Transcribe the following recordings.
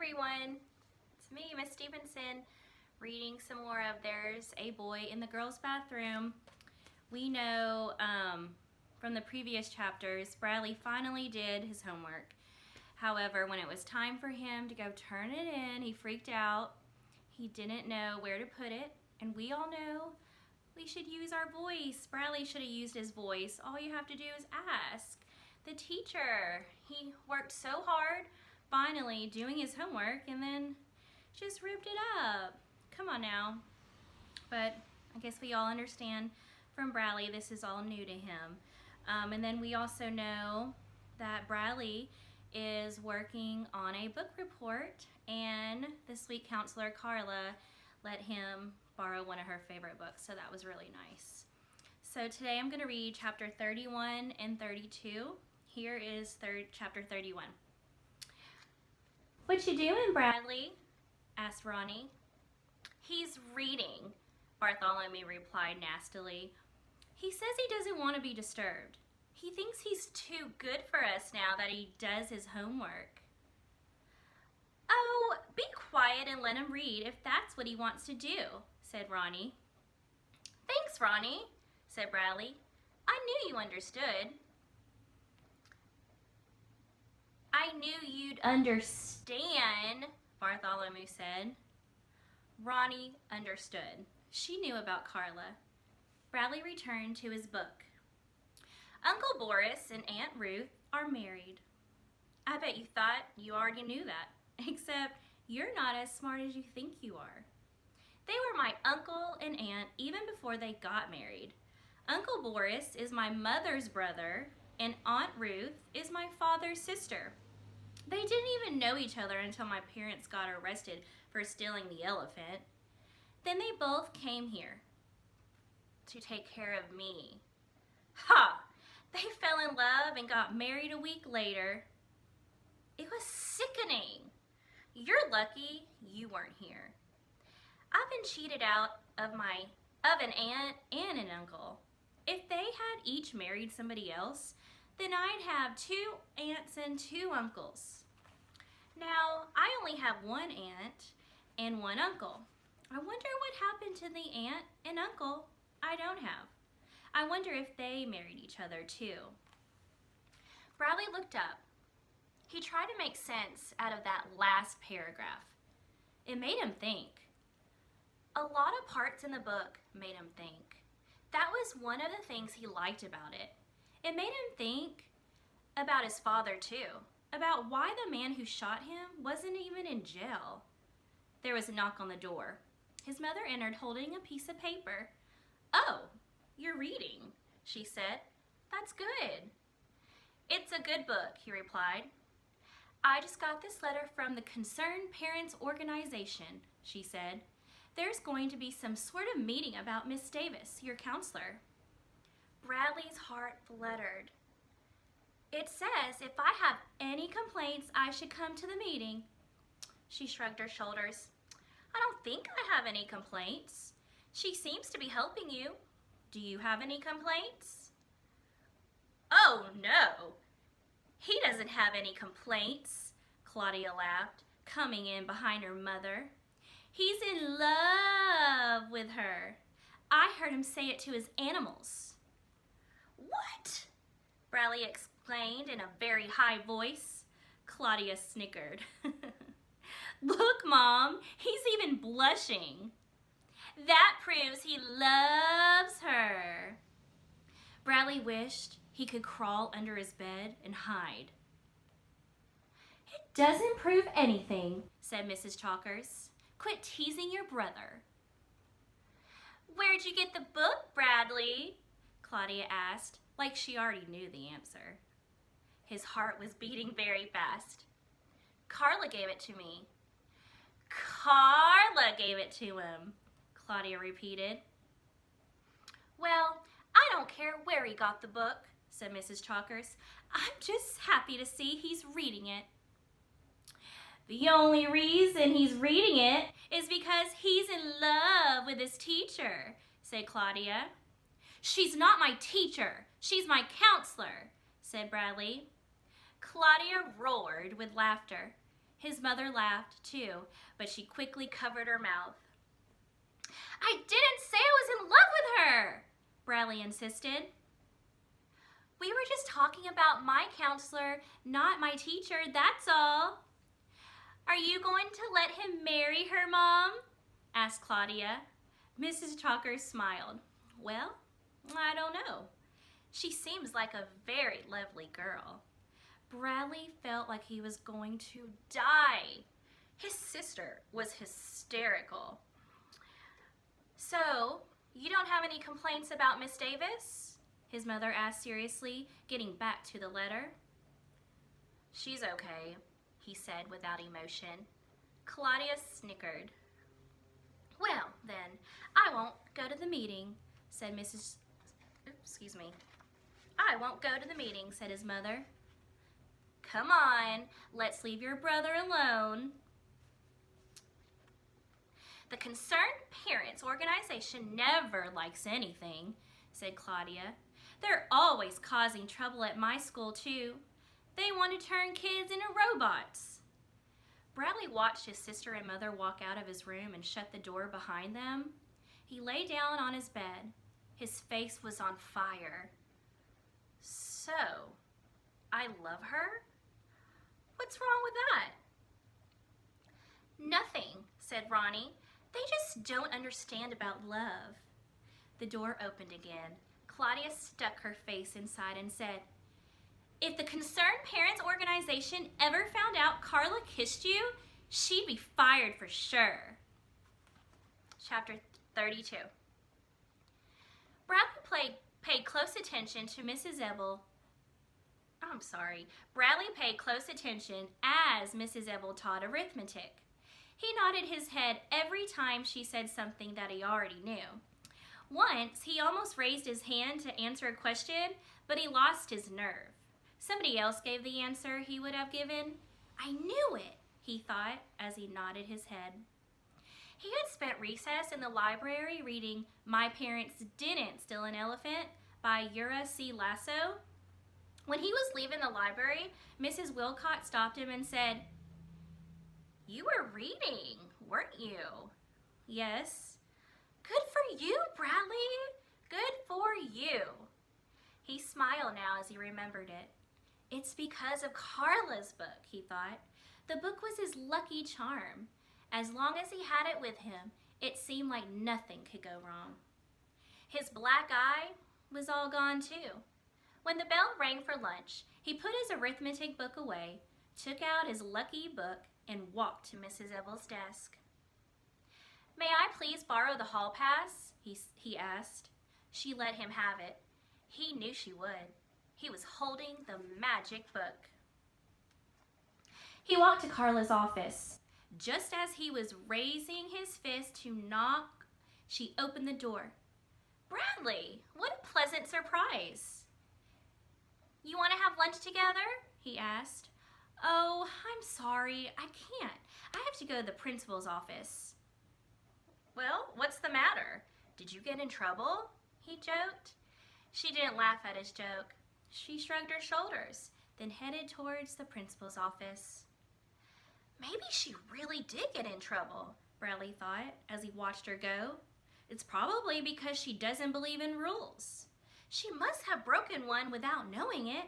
everyone, it's me, Miss Stevenson, reading some more of There's a Boy in the Girls' Bathroom. We know from the previous chapters, Bradley finally did his homework. However, when it was time for him to go turn it in, he freaked out. He didn't know where to put it, and we all know we should use our voice. Bradley should have used his voice. All you have to do is ask the teacher. He worked so hard finally doing his homework and then just ripped it up. Come on now. But I guess we all understand from Bradley this is all new to him. And then we also know that Bradley is working on a book report, and the sweet counselor Carla let him borrow one of her favorite books, so that was really nice. So today I'm going to read chapter 31 and 32. Here is chapter 31. "What you doing, Bradley?" asked Ronnie. "He's reading," Bartholomew replied nastily. "He says he doesn't want to be disturbed. He thinks he's too good for us now that he does his homework." "Oh, be quiet and let him read if that's what he wants to do," said Ronnie. "Thanks, Ronnie," said Bradley. "I knew you understood." "I knew you'd understand," Bartholomew said. Ronnie understood. She knew about Carla. Bradley returned to his book. "Uncle Boris and Aunt Ruth are married. I bet you thought you already knew that, except you're not as smart as you think you are. They were my uncle and aunt even before they got married. Uncle Boris is my mother's brother, and Aunt Ruth is my father's sister. They didn't even know each other until my parents got arrested for stealing the elephant. Then they both came here to take care of me. Ha! They fell in love and got married a week later. It was sickening. You're lucky you weren't here. I've been cheated out of an aunt and an uncle. If they had each married somebody else, then I'd have 2 aunts and 2 uncles. Now, I only have 1 aunt and 1 uncle. I wonder what happened to the aunt and uncle I don't have. I wonder if they married each other too." Bradley looked up. He tried to make sense out of that last paragraph. It made him think. A lot of parts in the book made him think. That was one of the things he liked about it. It made him think about his father too, about why the man who shot him wasn't even in jail. There was a knock on the door. His mother entered holding a piece of paper. "Oh, you're reading," she said. "That's good." "It's a good book," he replied. "I just got this letter from the Concerned Parents Organization," she said. "There's going to be some sort of meeting about Miss Davis, your counselor." Bradley's heart fluttered. "It says if I have any complaints, I should come to the meeting." She shrugged her shoulders. "I don't think I have any complaints. She seems to be helping you. Do you have any complaints?" "Oh, no. He doesn't have any complaints," Claudia laughed, coming in behind her mother. "He's in love with her. I heard him say it to his animals." "What?" Bradley exclaimed in a very high voice. Claudia snickered. "Look, Mom, he's even blushing. That proves he loves her." Bradley wished he could crawl under his bed and hide. "It doesn't prove anything," said Mrs. Chalkers. "Quit teasing your brother." "Where'd you get the book, Bradley?" Claudia asked, like she already knew the answer. His heart was beating very fast. "Carla gave it to me." "Carla gave it to him," Claudia repeated. "Well, I don't care where he got the book," said Mrs. Chalkers. "I'm just happy to see he's reading it." "The only reason he's reading it is because he's in love with his teacher," said Claudia. "She's not my teacher. She's my counselor," said Bradley. Claudia roared with laughter. His mother laughed too, but she quickly covered her mouth. I didn't say I was in love with her, Bradley insisted. We were just talking about my counselor, not my teacher, that's all. Are you going to let him marry her, Mom? Asked Claudia. Mrs. Chalker smiled. Well, I don't know. She seems like a very lovely girl. Bradley felt like he was going to die. His sister was hysterical. So, you don't have any complaints about Miss Davis? His mother asked seriously, getting back to the letter. She's okay, he said without emotion. Claudia snickered. Well, then, I won't go to the meeting, said I won't go to the meeting, said his mother. Come on, let's leave your brother alone. The Concerned Parents Organization never likes anything, said Claudia. They're always causing trouble at my school, too. They want to turn kids into robots. Bradley watched his sister and mother walk out of his room and shut the door behind them. He lay down on his bed. His face was on fire. So, I love her? What's wrong with that? Nothing, said Ronnie. They just don't understand about love. The door opened again. Claudia stuck her face inside and said, If the Concerned Parents Organization ever found out Carla kissed you, she'd be fired for sure. Chapter 32. Bradley paid close attention to Mrs. Bradley paid close attention as Mrs. Ebel taught arithmetic. He nodded his head every time she said something that he already knew. Once, he almost raised his hand to answer a question, but he lost his nerve. Somebody else gave the answer he would have given. I knew it, he thought as he nodded his head. He had spent recess in the library reading My Parents Didn't Steal an Elephant by Ira C. Lasso. When he was leaving the library, Mrs. Wilcott stopped him and said, You were reading, weren't you? Yes. Good for you, Bradley. Good for you. He smiled now as he remembered it. It's because of Carla's book, he thought. The book was his lucky charm. As long as he had it with him, it seemed like nothing could go wrong. His black eye was all gone too. When the bell rang for lunch, he put his arithmetic book away, took out his lucky book, and walked to Mrs. Ebel's desk. May I please borrow the hall pass? He asked. She let him have it. He knew she would. He was holding the magic book. He walked to Carla's office. Just as he was raising his fist to knock, she opened the door. Bradley, what a pleasant surprise. You want to have lunch together? He asked. Oh, I'm sorry, I can't. I have to go to the principal's office. Well, what's the matter? Did you get in trouble? He joked. She didn't laugh at his joke. She shrugged her shoulders, then headed towards the principal's office. Maybe she really did get in trouble, Bradley thought as he watched her go. It's probably because she doesn't believe in rules. She must have broken one without knowing it.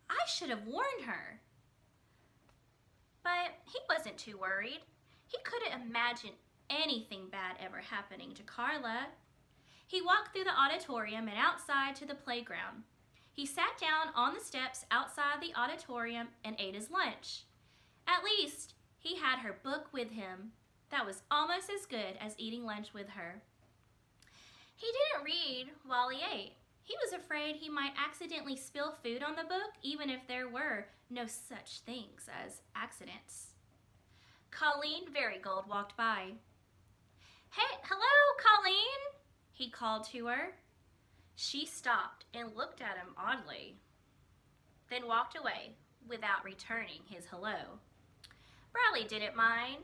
I should have warned her. But he wasn't too worried. He couldn't imagine anything bad ever happening to Carla. He walked through the auditorium and outside to the playground. He sat down on the steps outside the auditorium and ate his lunch. At least, he had her book with him. That was almost as good as eating lunch with her. He didn't read while he ate. He was afraid he might accidentally spill food on the book, even if there were no such things as accidents. Colleen Varigold walked by. Hey, hello, Colleen, he called to her. She stopped and looked at him oddly, then walked away without returning his hello. Bradley didn't mind.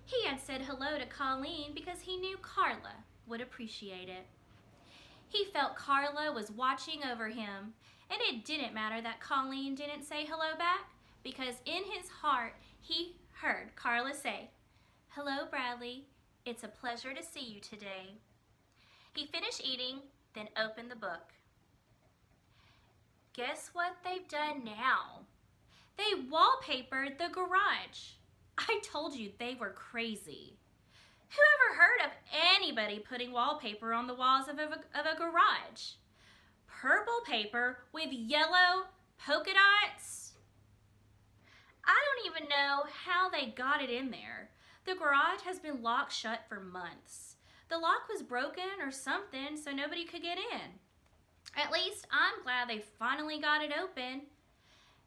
He had said hello to Colleen because he knew Carla would appreciate it. He felt Carla was watching over him, and it didn't matter that Colleen didn't say hello back, because in his heart, he heard Carla say, "Hello, Bradley. It's a pleasure to see you today." He finished eating, then opened the book. Guess what they've done now? They wallpapered the garage. I told you they were crazy. Who ever heard of anybody putting wallpaper on the walls of a garage? Purple paper with yellow polka dots? I don't even know how they got it in there. The garage has been locked shut for months. The lock was broken or something, so nobody could get in. At least I'm glad they finally got it open.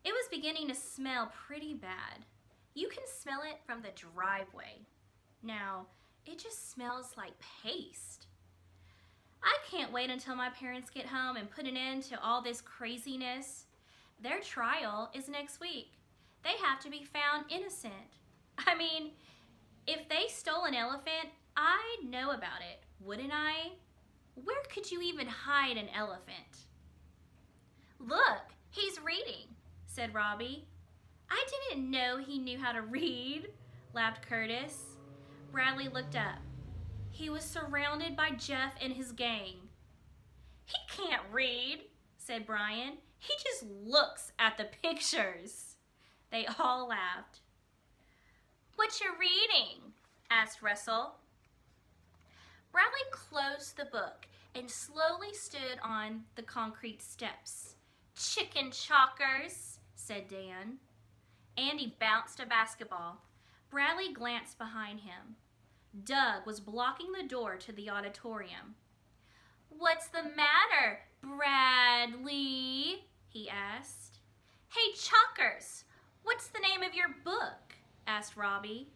It was beginning to smell pretty bad. You can smell it from the driveway. Now, it just smells like paste. I can't wait until my parents get home and put an end to all this craziness. Their trial is next week. They have to be found innocent. I mean, if they stole an elephant, I'd know about it, wouldn't I? Where could you even hide an elephant? Look, he's reading, said Robbie. I didn't know he knew how to read, laughed Curtis. Bradley looked up. He was surrounded by Jeff and his gang. He can't read, said Brian. He just looks at the pictures. They all laughed. What you reading? Asked Russell. Bradley closed the book and slowly stood on the concrete steps. Chicken chalkers, said Dan. Andy bounced a basketball. Bradley glanced behind him. Doug was blocking the door to the auditorium. What's the matter, Bradley? He asked. Hey, chalkers, what's the name of your book? Asked Robbie.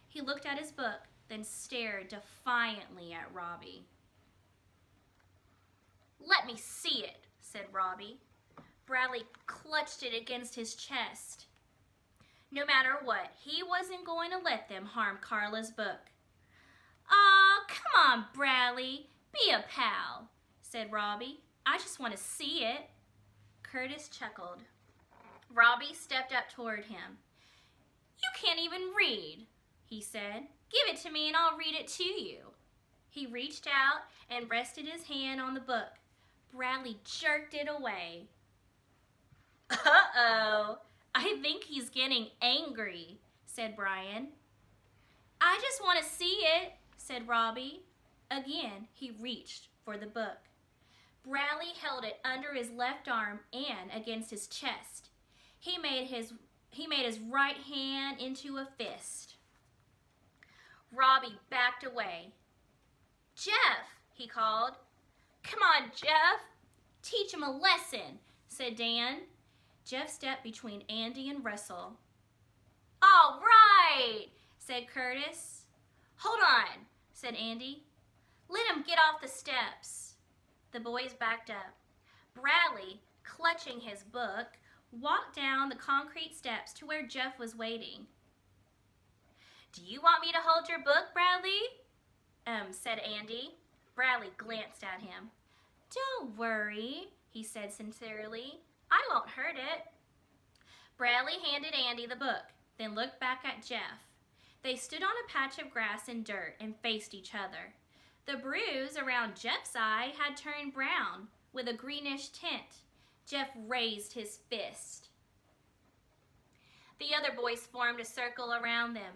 He looked at his book, then stared defiantly at Robbie. Let me see it, said Robbie. Bradley clutched it against his chest. No matter what, he wasn't going to let them harm Carla's book. Aw, come on, Bradley. Be a pal, said Robbie. I just want to see it. Curtis chuckled. Robbie stepped up toward him. You can't even read, he said. Give it to me and I'll read it to you. He reached out and rested his hand on the book. Bradley jerked it away. Uh-oh, I think he's getting angry, said Brian. I just want to see it, said Robbie. Again, he reached for the book. Bradley held it under his left arm and against his chest. He made his right hand into a fist. Robbie backed away. Jeff, he called. Come on, Jeff. Teach him a lesson, said Dan. Jeff stepped between Andy and Russell. All right, said Curtis. Hold on, said Andy. Let him get off the steps. The boys backed up. Bradley, clutching his book, walked down the concrete steps to where Jeff was waiting. Do you want me to hold your book, Bradley? Said Andy. Bradley glanced at him. Don't worry, he said sincerely. I won't hurt it. Bradley handed Andy the book, then looked back at Jeff. They stood on a patch of grass and dirt and faced each other. The bruise around Jeff's eye had turned brown with a greenish tint. Jeff raised his fist. The other boys formed a circle around them.